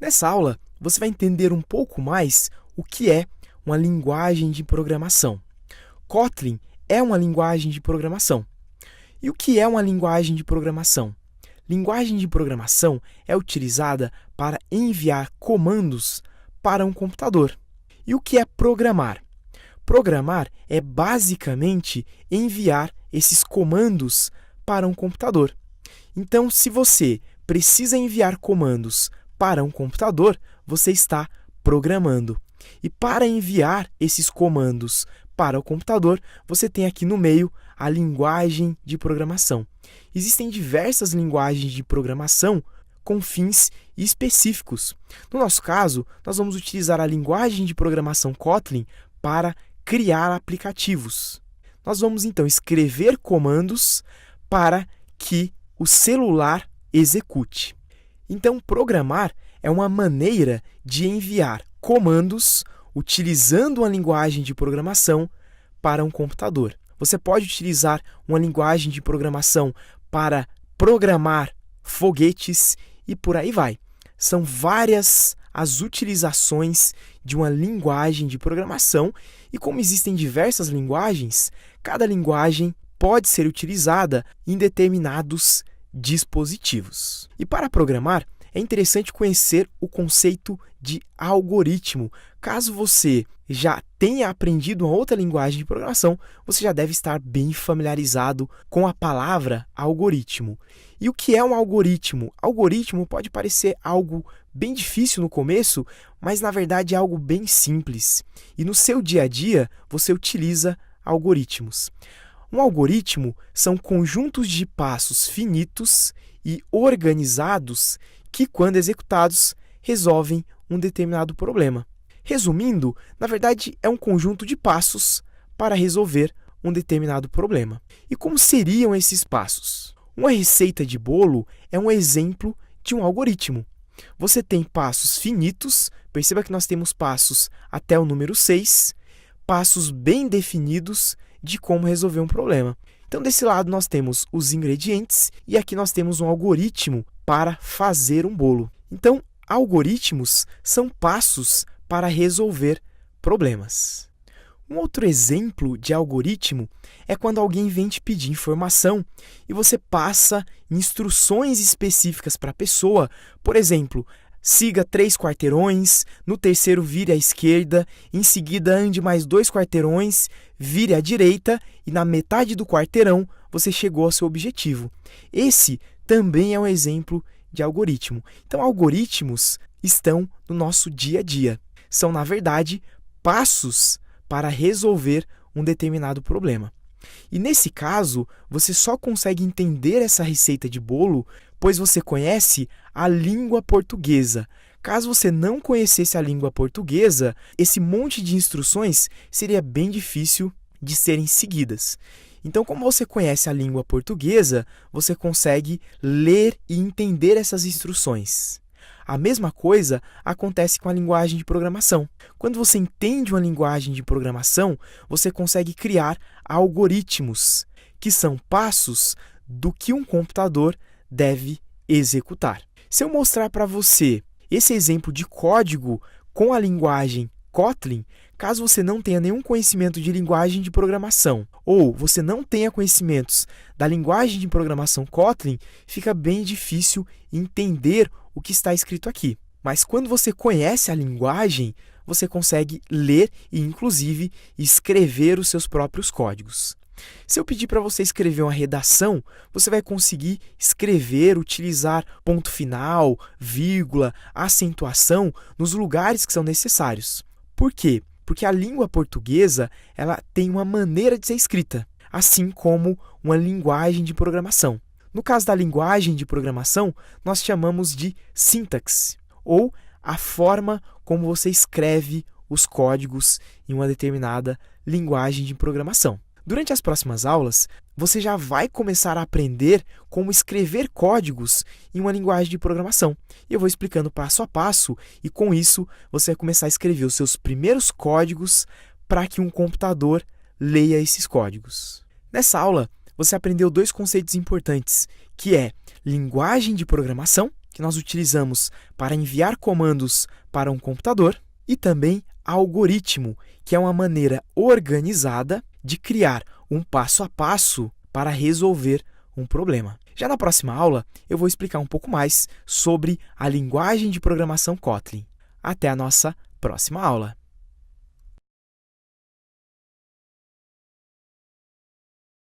Nessa aula, você vai entender um pouco mais o que é uma linguagem de programação. Kotlin é uma linguagem de programação. E o que é uma linguagem de programação? Linguagem de programação é utilizada para enviar comandos para um computador. E o que é programar? Programar é basicamente enviar esses comandos para um computador. Então, se você precisa enviar comandos para um computador, você está programando. E para enviar esses comandos para o computador, você tem aqui no meio a linguagem de programação. Existem diversas linguagens de programação com fins específicos. No nosso caso, nós vamos utilizar a linguagem de programação Kotlin para criar aplicativos. Nós vamos então escrever comandos para que o celular execute. Então, programar é uma maneira de enviar comandos utilizando uma linguagem de programação para um computador. Você pode utilizar uma linguagem de programação para programar foguetes e por aí vai. São várias as utilizações de uma linguagem de programação e como existem diversas linguagens, cada linguagem pode ser utilizada em determinados dispositivos. E para programar, é interessante conhecer o conceito de algoritmo. Caso você já tenha aprendido uma outra linguagem de programação, você já deve estar bem familiarizado com a palavra algoritmo. E o que é um algoritmo? Algoritmo pode parecer algo bem difícil no começo, mas na verdade é algo bem simples. E no seu dia a dia, você utiliza algoritmos. Um algoritmo são conjuntos de passos finitos e organizados que, quando executados, resolvem um determinado problema. Resumindo, na verdade, é um conjunto de passos para resolver um determinado problema. E como seriam esses passos? Uma receita de bolo é um exemplo de um algoritmo. Você tem passos finitos, perceba que nós temos passos até o número 6, passos bem definidos de como resolver um problema. Então, desse lado, nós temos os ingredientes e aqui nós temos um algoritmo para fazer um bolo. Então, algoritmos são passos para resolver problemas. Um outro exemplo de algoritmo é quando alguém vem te pedir informação e você passa instruções específicas para a pessoa. Por exemplo, siga 3 quarteirões, no terceiro vire à esquerda, em seguida ande mais 2 quarteirões, vire à direita e na metade do quarteirão você chegou ao seu objetivo. Esse também é um exemplo de algoritmo. Então, algoritmos estão no nosso dia a dia. São, na verdade, passos para resolver um determinado problema. E nesse caso, você só consegue entender essa receita de bolo pois você conhece a língua portuguesa. Caso você não conhecesse a língua portuguesa, esse monte de instruções seria bem difícil de serem seguidas. Então, como você conhece a língua portuguesa, você consegue ler e entender essas instruções. A mesma coisa acontece com a linguagem de programação. Quando você entende uma linguagem de programação, você consegue criar algoritmos, que são passos do que um computador deve executar. Se eu mostrar para você esse exemplo de código com a linguagem Kotlin, caso você não tenha nenhum conhecimento de linguagem de programação ou você não tenha conhecimentos da linguagem de programação Kotlin, fica bem difícil entender o que está escrito aqui. Mas quando você conhece a linguagem, você consegue ler e, inclusive, escrever os seus próprios códigos. Se eu pedir para você escrever uma redação, você vai conseguir escrever, utilizar ponto final, vírgula, acentuação nos lugares que são necessários. Por quê? Porque a língua portuguesa ela tem uma maneira de ser escrita, assim como uma linguagem de programação. No caso da linguagem de programação, nós chamamos de sintaxe, ou a forma como você escreve os códigos em uma determinada linguagem de programação. Durante as próximas aulas, você já vai começar a aprender como escrever códigos em uma linguagem de programação. E eu vou explicando passo a passo e, com isso, você vai começar a escrever os seus primeiros códigos para que um computador leia esses códigos. Nessa aula, você aprendeu 2 conceitos importantes, que é linguagem de programação que nós utilizamos para enviar comandos para um computador, e também algoritmo, que é uma maneira organizada de criar um passo a passo para resolver um problema. Já na próxima aula, eu vou explicar um pouco mais sobre a linguagem de programação Kotlin. Até a nossa próxima aula!